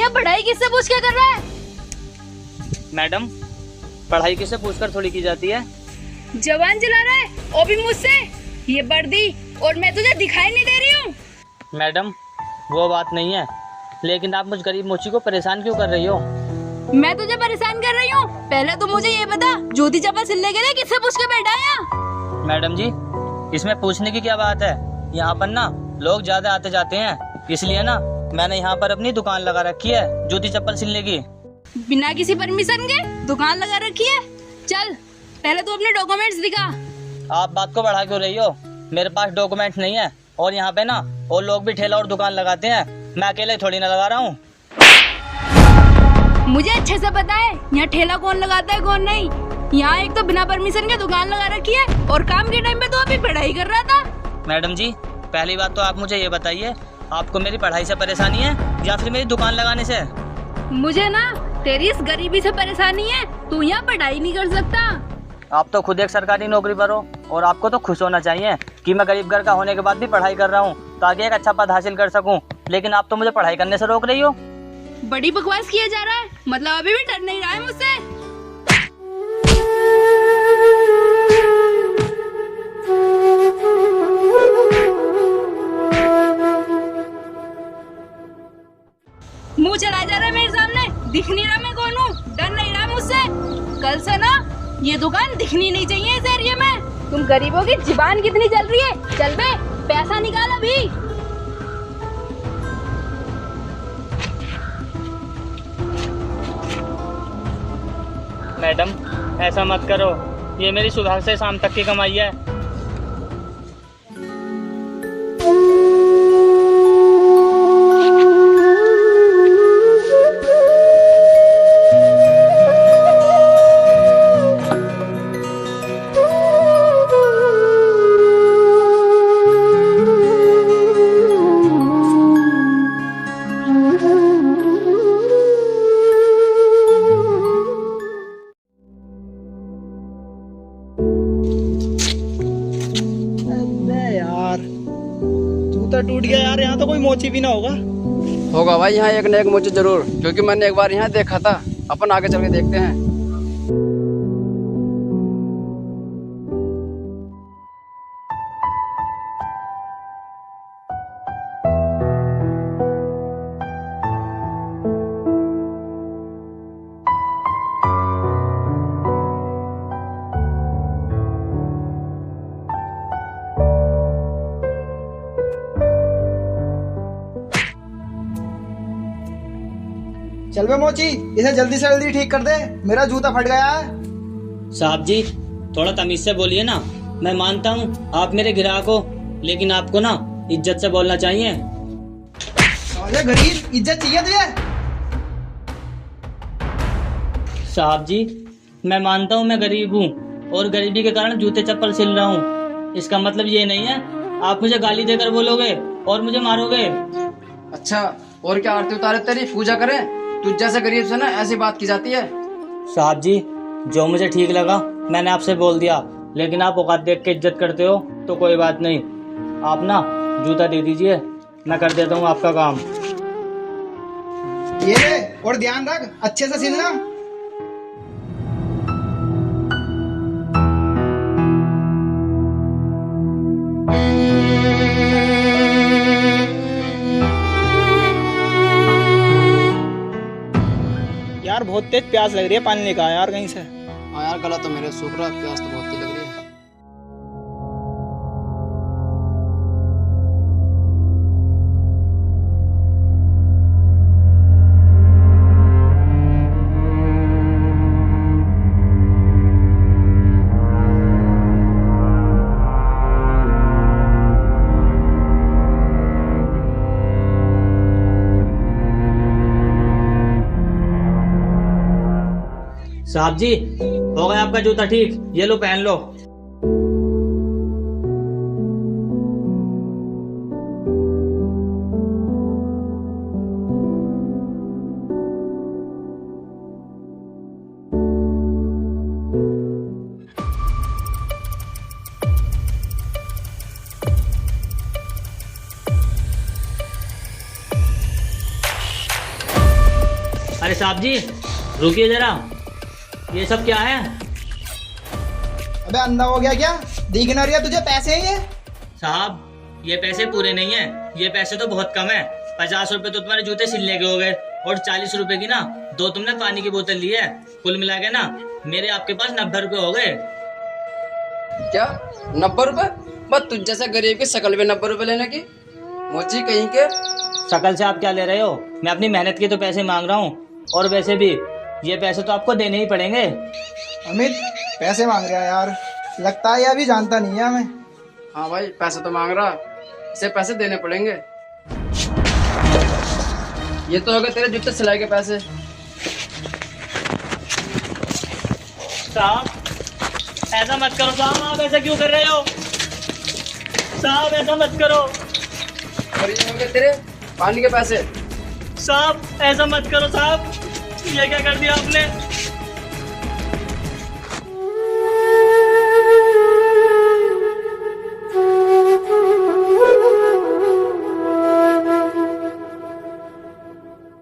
यहाँ पढ़ाई किससे पूछ के कर रहा है? मैडम, पढ़ाई किससे पूछकर थोड़ी की जाती है। जवान जला रहा है वो भी मुझसे। ये वर्दी और मैं तुझे दिखाई नहीं दे रही हूँ। मैडम, वो बात नहीं है, लेकिन आप मुझ गरीब मोची को परेशान क्यों कर रही हो। मैं तुझे परेशान कर रही हूँ? पहले तो मुझे ये बता, जूती चप्पल सिलने के लिए किससे पूछ के बैठा है यहाँ? मैडम जी, इसमें पूछने की क्या बात है। यहाँ पर ना लोग ज्यादा आते जाते हैं, इसलिए ना मैंने यहाँ पर अपनी दुकान लगा रखी है जूती चप्पल सिलने की। बिना किसी परमिशन के दुकान लगा रखी है? चल पहले तू अपने डॉक्यूमेंट्स दिखा। आप बात को बढ़ा क्यों रही हो। मेरे पास डॉक्यूमेंट नहीं है, और यहाँ पे ना और लोग भी ठेला और दुकान लगाते हैं, मैं अकेले थोड़ी ना लगा रहा हूँ। मुझे अच्छे से पता है यहाँ ठेला कौन लगाता है कौन नहीं। यहाँ एक तो बिना परमिशन के दुकान लगा रखी है, और काम के टाइम पे तो अभी पढ़ाई कर रहा था। मैडम जी, पहली बात तो आप मुझे ये बताइए, आपको मेरी पढ़ाई से परेशानी है या फिर मेरी दुकान लगाने से। मुझे ना तेरी इस गरीबी से परेशानी है, तू यहाँ पढ़ाई नहीं कर सकता। आप तो खुद एक सरकारी नौकरी पर हो, और आपको तो खुश होना चाहिए कि मैं गरीब घर का होने के बाद भी पढ़ाई कर रहा हूँ ताकि एक अच्छा पद हासिल कर सकूँ, लेकिन आप तो मुझे पढ़ाई करने से रोक रही हो। बड़ी बकवास किया जा रहा है, मतलब अभी भी डर नहीं रहा है मुझसे? मुंह चला जा रहा है मेरे सामने, दिख नहीं रहा मैं कौन हूँ? डर नहीं रहा मुझसे? कल से ना ये दुकान दिखनी नहीं चाहिए इस एरिया में। तुम गरीबों की जुबान कितनी चल रही है? चल बे, पैसा निकाल अभी। मैडम, ऐसा मत करो, ये मेरी सुबह से शाम तक की कमाई है। जूता टूट गया यार, यहाँ तो कोई मोची भी ना होगा। होगा भाई यहाँ एक न एक मुझे जरूर, क्योंकि मैंने एक बार यहाँ देखा था। अपन आगे चल के देखते हैं। चल बे मोची, इसे जल्दी से जल्दी ठीक कर दे, मेरा जूता फट गया है। साहब जी, थोड़ा तमीज से बोलिए ना। मैं मानता हूँ आप मेरे ग्राहक हो, लेकिन आपको ना इज्जत से बोलना चाहिए। साले गरीब, इज्जत चाहिए तुझे? साहब जी, मैं मानता हूँ मैं गरीब हूँ, और गरीबी के कारण जूते चप्पल सिल रहा हूँ। इसका मतलब ये नहीं है आप मुझे गाली देकर बोलोगे और मुझे मारोगे। अच्छा, और क्या आरती उतारे तेरी पूजा करें? तुझ जैसे गरीब से ना ऐसी बात की जाती है। साहब जी, जो मुझे ठीक लगा मैंने आपसे बोल दिया, लेकिन आप औकात देख के इज्जत करते हो तो कोई बात नहीं। आप ना जूता दे दीजिए, मैं कर देता हूँ आपका काम। ये ले, और ध्यान रख अच्छे से सिलना। यार बहुत तेज प्यास लग रही है, पानी लेकर आ यार कहीं से। हाँ यार, गला तो मेरे सूख रहा, प्यास तो बहुत तेज लग रही है। साहब जी, हो गया आपका जूता ठीक, ये लो पहन लो। अरे साहब जी रुकिए जरा, ये सब क्या है? अबे अंधा हो गया क्या? दिख ना रहा तुझे पैसे हैं ये? साहब ये पैसे पूरे नहीं है, ये पैसे तो बहुत कम है। 50 रुपए तो तुम्हारे जूते सिलने के हो गए और 40 रुपए की ना 2 तुमने पानी की बोतल ली है। कुल मिला के ना मेरे आपके पास 90 रुपए हो गए। क्या 90 रुपए? बस तुझ जैसा गरीब की शकल में 90 रुपए लेने की? मोची कहीं के। शकल से आप क्या ले रहे हो? मैं अपनी मेहनत के तो पैसे मांग रहा हूँ, और वैसे भी ये पैसे तो आपको देने ही पड़ेंगे। अमित पैसे मांग रहा है यार, लगता है ये अभी जानता नहीं है हमें। हाँ भाई पैसे तो मांग रहा, इसे पैसे देने पड़ेंगे। ये तो हो गए तेरे जूते सिलाई के पैसे। साहब ऐसा मत करो साहब, आप ऐसा क्यों कर रहे हो? साहब ऐसा मत करो। और ये हो गए तेरे पानी के पैसे। साहब ऐसा मत करो साहब, ये क्या कर दिया आपने?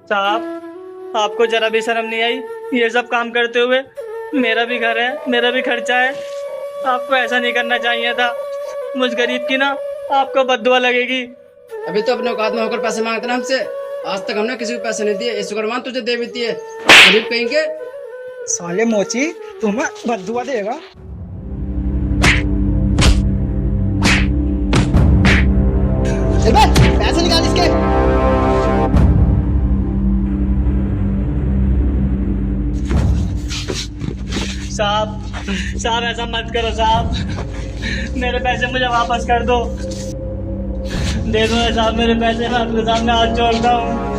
साहब आपको जरा भी शर्म नहीं आई ये सब काम करते हुए? मेरा भी घर है, मेरा भी खर्चा है। आपको ऐसा नहीं करना चाहिए था। मुझ गरीब की ना आपको बद्दुआ लगेगी। अभी तो अपने औकात में होकर पैसे मांगते ना हमसे। आज तक हमने किसी को पैसे नहीं दिए, ये शुक्रमान तुझे दे भी दिए। गरीब कहीं के। साले मोची तुम्हें बद्दुआ देगा। चल बे, पैसे निकाल इसके। साहब ऐसा मत करो साहब, मेरे पैसे मुझे वापस कर दो। दे दो साहब मेरे पैसे, मैं आपके सामने हाथ जोड़ता हूँ।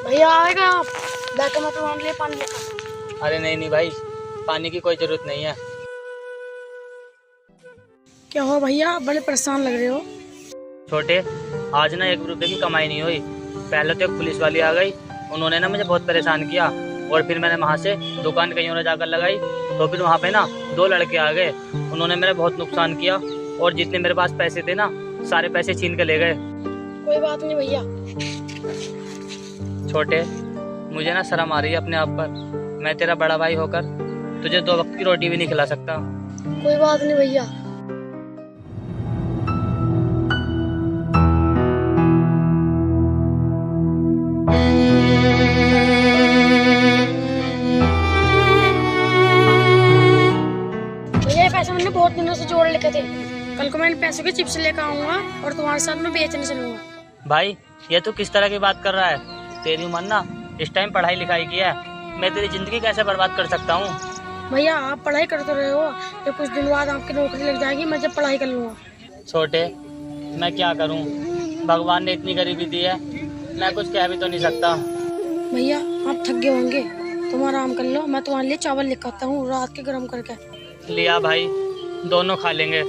भैया आएगा आप? बैठो मैं तुम्हारे लिए पानी लेकर। अरे नहीं भाई, पानी की कोई जरूरत नहीं है। क्या हुआ भैया, बड़े परेशान लग रहे हो? छोटे आज ना 1 रुपए की कमाई नहीं हुई। पहले तो एक पुलिस वाली आ गई, उन्होंने ना मुझे बहुत परेशान किया, और फिर मैंने वहाँ से दुकान कहीं और जाकर लगाई, तो फिर वहाँ पे ना 2 लड़के आ गए, उन्होंने मेरा बहुत नुकसान किया, और जितने मेरे पास पैसे थे ना सारे पैसे छीन के ले गए। कोई बात नहीं भैया। छोटे मुझे ना शर्म आ रही है अपने आप पर। मैं तेरा बड़ा भाई होकर तुझे 2 वक्त की रोटी भी नहीं खिला सकता। कोई बात नहीं भैया। भैया ये पैसे मैंने बहुत दिनों से जोड़ रखे थे। कल को मैं इन पैसों के चिप्स लेकर आऊंगा और तुम्हारे साथ में बेचने चलूंगा। भाई ये तू किस तरह की बात कर रहा है? तेरी उम्र ना इस टाइम पढ़ाई लिखाई की है, मैं तेरी जिंदगी कैसे बर्बाद कर सकता हूँ? भैया आप पढ़ाई करते रहे हो, तो कुछ दिन बाद आपकी नौकरी लग जाएगी, मैं जब पढ़ाई कर लूंगा। छोटे मैं क्या करूँ, भगवान ने इतनी गरीबी दी है, मैं कुछ कह भी तो नहीं सकता। भैया आप थक गए होंगे, तुम आराम कर लो, मैं तुम्हारे लिए चावल लेकर आता हूँ रात के गर्म करके। लिया भाई, दोनों खा लेंगे।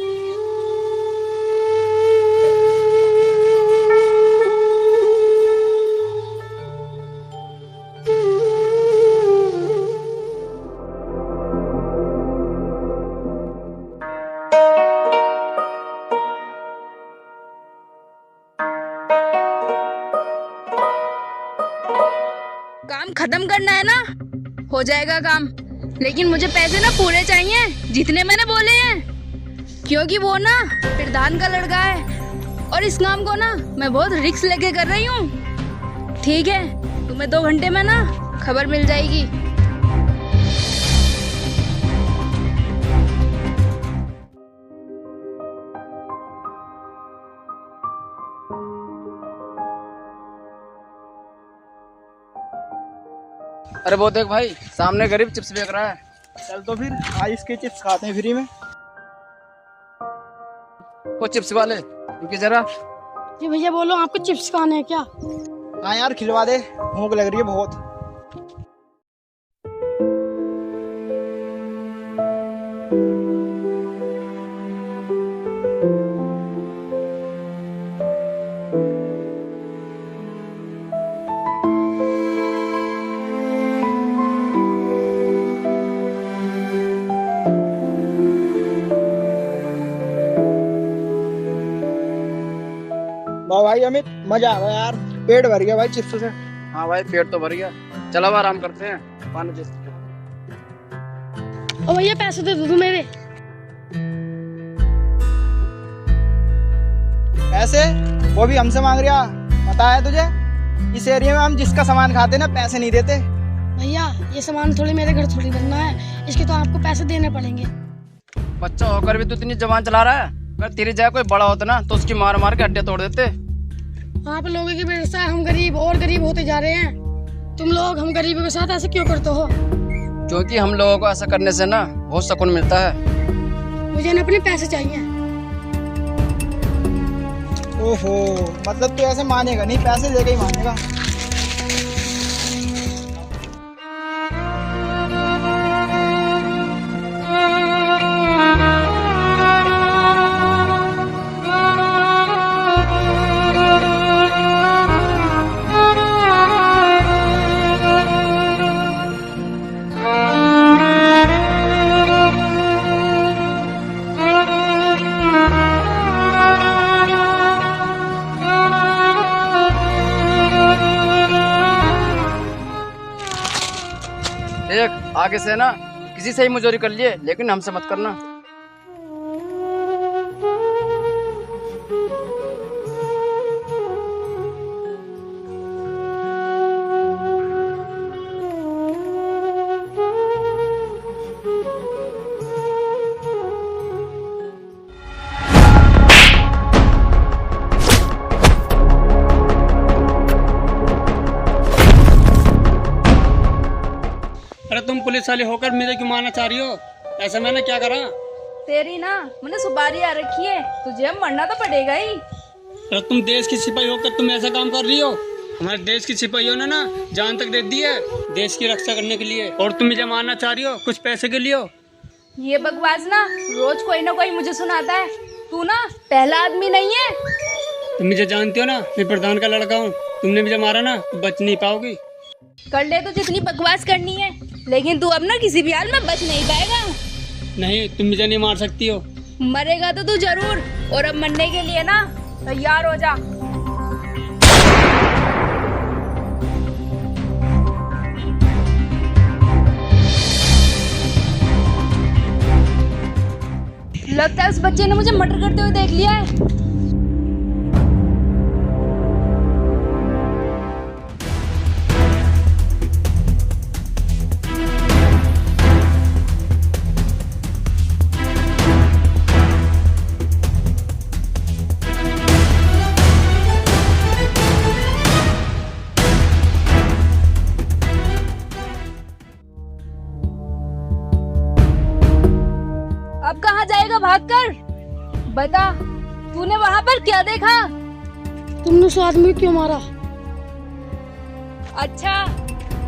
काम खत्म करना है ना, हो जाएगा काम, लेकिन मुझे पैसे ना पूरे चाहिए जितने मैंने बोले हैं, क्योंकि वो ना प्रधान का लड़का है, और इस काम को ना मैं बहुत रिस्क लेके कर रही हूँ। ठीक है, तुम्हें 2 घंटे में ना खबर मिल जाएगी। अरे वो देख भाई, सामने गरीब चिप्स बेच रहा है। चल तो फिर आज इसके चिप्स खाते हैं फ्री में। वो चिप्स वाले रुकिए जरा, जी भैया बोलो, आपको चिप्स खाने हैं क्या? हाँ यार खिलवा दे, भूख लग रही है बहुत। वाह भाई अमित, मजा आ गया यार, पेट भर गया भाई चिप्स से। हाँ भाई पेट तो भर गया, चलो अब आराम करते हैं। पानी दे। ओ भैया पैसे दे दो मेरे। पैसे? वो भी हमसे मांग रहा? पता है तुझे, इस एरिया में हम जिसका सामान खाते ना पैसे नहीं देते। भैया ये सामान थोड़ी मेरे घर थोड़ी बनना है, इसके तो आपको पैसे देने पड़ेंगे। बच्चा होकर भी तू इतनी जबान चला रहा है। अगर तेरी जगह कोई बड़ा होता ना तो उसकी मार मार के हड्डियां तोड़ देते। आप लोगों की वजह से हम गरीब और गरीब होते जा रहे हैं। तुम लोग हम गरीबों के साथ ऐसे क्यों करते हो? क्योंकि हम लोगों को ऐसा करने से ना बहुत सुकून मिलता है। मुझे ना अपने पैसे चाहिए। ओहो, मतलब तू ऐसे मानेगा नहीं, पैसे देके ही मानेगा। देख आगे से ना किसी से ही मुजोरी कर लिए, लेकिन हमसे मत करना। अरे तुम पुलिस वाले होकर मुझे क्यों मारना चाह रही हो? ऐसा मैंने क्या करा? तेरी ना मैंने सुपारी आ रखी है, तुझे अब मरना तो पड़ेगा ही। अरे तुम देश की सिपाही होकर तुम ऐसा काम कर रही हो? हमारे देश की सिपाहियों ने ना जान तक दे दी है देश की रक्षा करने के लिए, और तुम मुझे मारना चाह रही हो कुछ पैसे के लिए? ये बकवास ना रोज कोई ना कोई मुझे सुनाता है। तू ना पहला आदमी नहीं है। तुम मुझे जानती हो ना, मैं प्रधान का लड़का हूँ। तुमने मुझे मारा ना तो बच नहीं पाओगी। कर ले तो जितनी बकवास करनी है, लेकिन तू अब ना किसी भी हाल में बच नहीं पाएगा। नहीं, तुम मुझे नहीं मार सकती हो। मरेगा तो तू जरूर, और अब मरने के लिए ना तैयार हो जा। लगता है उस बच्चे ने मुझे मर्डर करते हुए देख लिया है। अब कहाँ जाएगा भागकर? बता, तूने वहाँ पर क्या देखा? तुमने उस आदमी को क्यों मारा? अच्छा,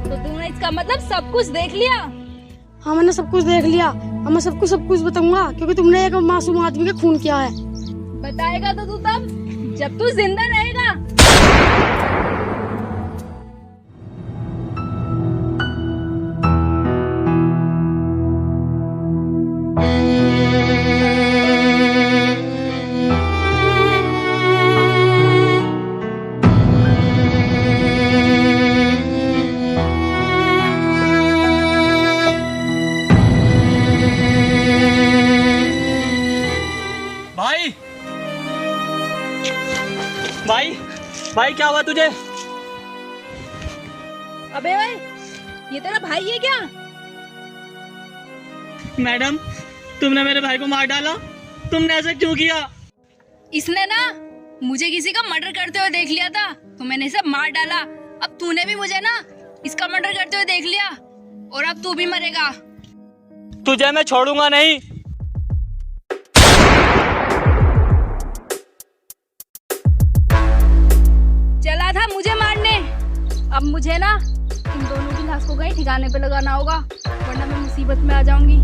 तो तूने इसका मतलब सब कुछ देख लिया? हाँ मैंने सब कुछ देख लिया। अब मैं सबको सब कुछ बताऊंगा, क्योंकि तुमने एक मासूम आदमी का खून किया है। बताएगा तो तू तब जब तू जिंदा रहेगा। भाई भाई भाई क्या हुआ तुझे? अबे भाई, ये तेरा भाई है क्या? मैडम, तुमने मेरे भाई को मार डाला। तुमने ऐसा क्यों किया? इसने ना मुझे किसी का मर्डर करते हुए देख लिया था, तो मैंने इसे मार डाला। अब तूने भी मुझे ना इसका मर्डर करते हुए देख लिया, और अब तू भी मरेगा। तुझे मैं छोड़ूंगा नहीं। अब मुझे ना इन दोनों की लाश को कहीं ठिकाने पे लगाना होगा, वरना मैं मुसीबत में आ जाऊंगी।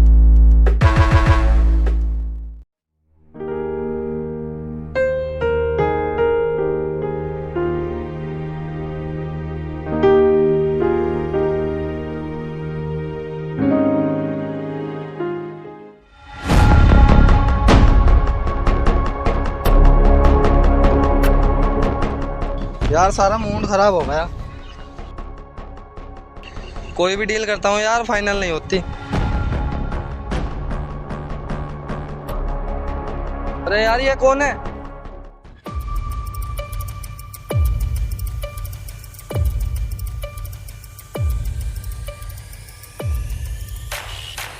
यार सारा मूड खराब हो गया। कोई भी डील करता हूँ यार, फाइनल नहीं होती। अरे यार ये कौन है?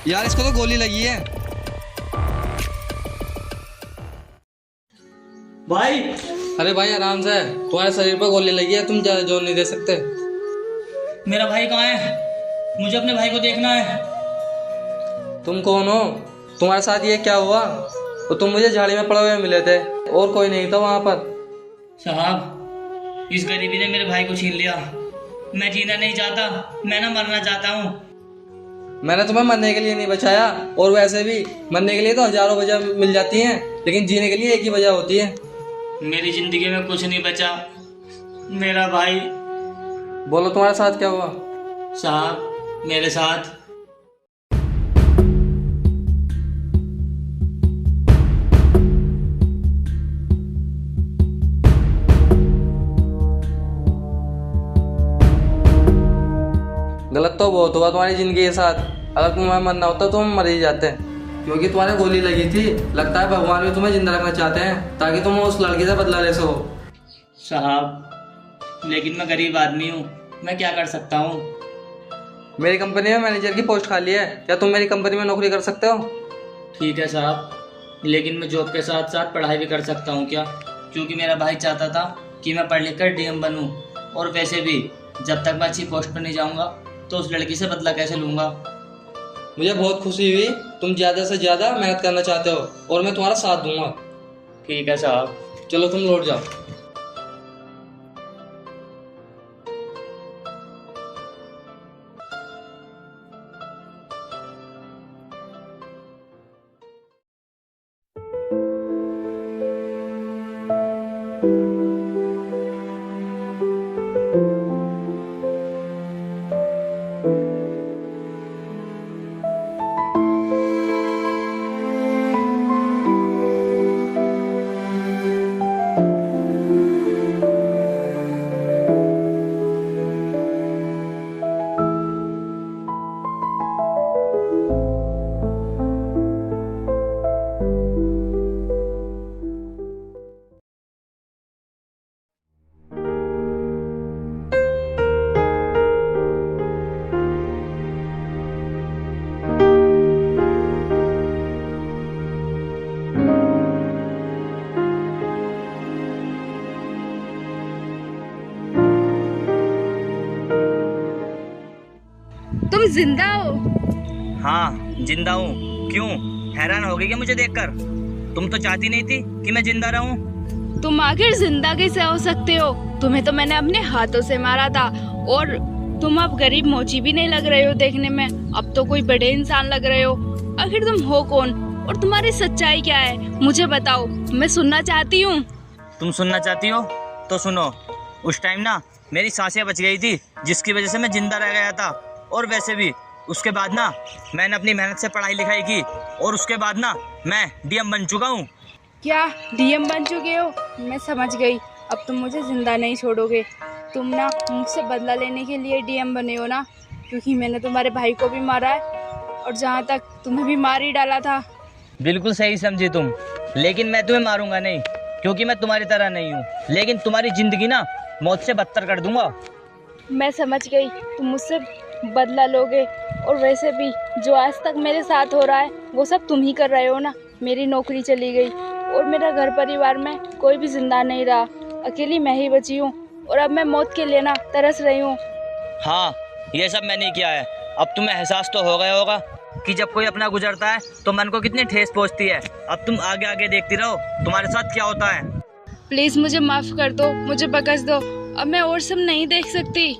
यार इसको तो गोली लगी है। भाई अरे भाई आराम से, तुम्हारे शरीर पर गोली लगी है, तुम ज्यादा जोर नहीं दे सकते। मेरा भाई कहाँ है? मुझे अपने भाई को देखना है। तुम कौन हो? तुम्हारे साथ ये क्या हुआ? तो तुम मुझे झाड़ी में पड़े हुए मिले थे और कोई नहीं था वहां पर। साहब, इस गरीबी ने मेरे भाई को छीन लिया। मैं जीना नहीं चाहता, मैं ना मरना चाहता हूँ। मैंने तुम्हें मरने के लिए नहीं बचाया, और वैसे भी मरने के लिए तो हजारों वजह मिल जाती हैं, लेकिन जीने के लिए एक ही वजह होती है। मेरी जिंदगी में कुछ नहीं बचा। मेरा भाई। बोलो तुम्हारे साथ क्या हुआ? साहब, मेरे साथ गलत तो बहुत हुआ तुम्हारी जिंदगी के साथ। अगर तुम्हें मरना होता तो तुम मर ही जाते, क्योंकि तुम्हारे गोली लगी थी। लगता है भगवान भी तुम्हें जिंदा रखना चाहते हैं ताकि तुम उस लड़की से बदला ले सको। साहब, लेकिन मैं गरीब आदमी हूँ, मैं क्या कर सकता हूँ? मेरी कंपनी में मैनेजर की पोस्ट खाली है, क्या तुम मेरी कंपनी में नौकरी कर सकते हो? ठीक है साहब, लेकिन मैं जॉब के साथ साथ पढ़ाई भी कर सकता हूँ क्या? क्योंकि मेरा भाई चाहता था कि मैं पढ़ लिख कर डीएम बनूँ, और वैसे भी जब तक मैं अच्छी पोस्ट पर नहीं जाऊँगा तो उस लड़की से बदला कैसे लूँगा? मुझे बहुत खुशी हुई, तुम ज्यादा से ज्यादा मेहनत करना चाहते हो, और मैं तुम्हारा साथ दूंगा। ठीक है साहब। चलो तुम लौट जाओ। तुम जिंदा हो? हाँ, जिंदा हूँ। क्यों, हैरान हो गई क्या मुझे देखकर? तुम तो चाहती नहीं थी कि मैं जिंदा रहूं। तुम आखिर जिंदा कैसे हो सकते हो? तुम्हें तो मैंने अपने हाथों से मारा था, और तुम अब गरीब मोची भी नहीं लग रहे हो देखने में, अब तो कोई बड़े इंसान लग रहे हो। आखिर तुम हो कौन और तुम्हारी सच्चाई क्या है? मुझे बताओ, मैं सुनना चाहती हूँ। तुम सुनना चाहती हो तो सुनो। उस टाइम ना मेरी सांसें बच गई थी, जिसकी वजह से मैं जिंदा रह गया था। और वैसे भी उसके बाद ना मैंने अपनी मेहनत से पढ़ाई लिखाई की, और उसके बाद ना मैं डीएम बन चुका हूँ। क्या डीएम बन चुके हो? मैं समझ गई, अब तुम मुझे जिंदा नहीं छोड़ोगे। तुम ना मुझसे बदला लेने के लिए डीएम बने हो ना, क्योंकि मैंने तुम्हारे भाई को भी मारा है, और जहाँ तक तुम्हें भी मार ही डाला था। बिल्कुल सही समझी तुम, लेकिन मैं तुम्हें मारूंगा नहीं, क्योंकि मैं तुम्हारी तरह नहीं हूँ। लेकिन तुम्हारी जिंदगी ना मौत से बदतर कर दूंगा। मैं समझ गई, तुम मुझसे बदला लोगे, और वैसे भी जो आज तक मेरे साथ हो रहा है वो सब तुम ही कर रहे हो ना। मेरी नौकरी चली गई, और मेरा घर परिवार में कोई भी जिंदा नहीं रहा, अकेली मैं ही बची हूँ, और अब मैं मौत के लिए ना तरस रही हूँ। हाँ, ये सब मैंने किया है। अब तुम्हें एहसास तो हो गया होगा कि जब कोई अपना गुजरता है तो मन को कितनी ठेस पहुँचती है। अब तुम आगे आगे देखती रहो तुम्हारे साथ क्या होता है। प्लीज मुझे माफ कर दो, मुझे बख्श दो, अब मैं और सब नहीं देख सकती।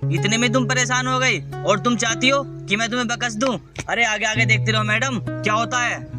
इतने में तुम परेशान हो गई और तुम चाहती हो कि मैं तुम्हें बकस दूं? अरे आगे आगे देखते रहो मैडम, क्या होता है।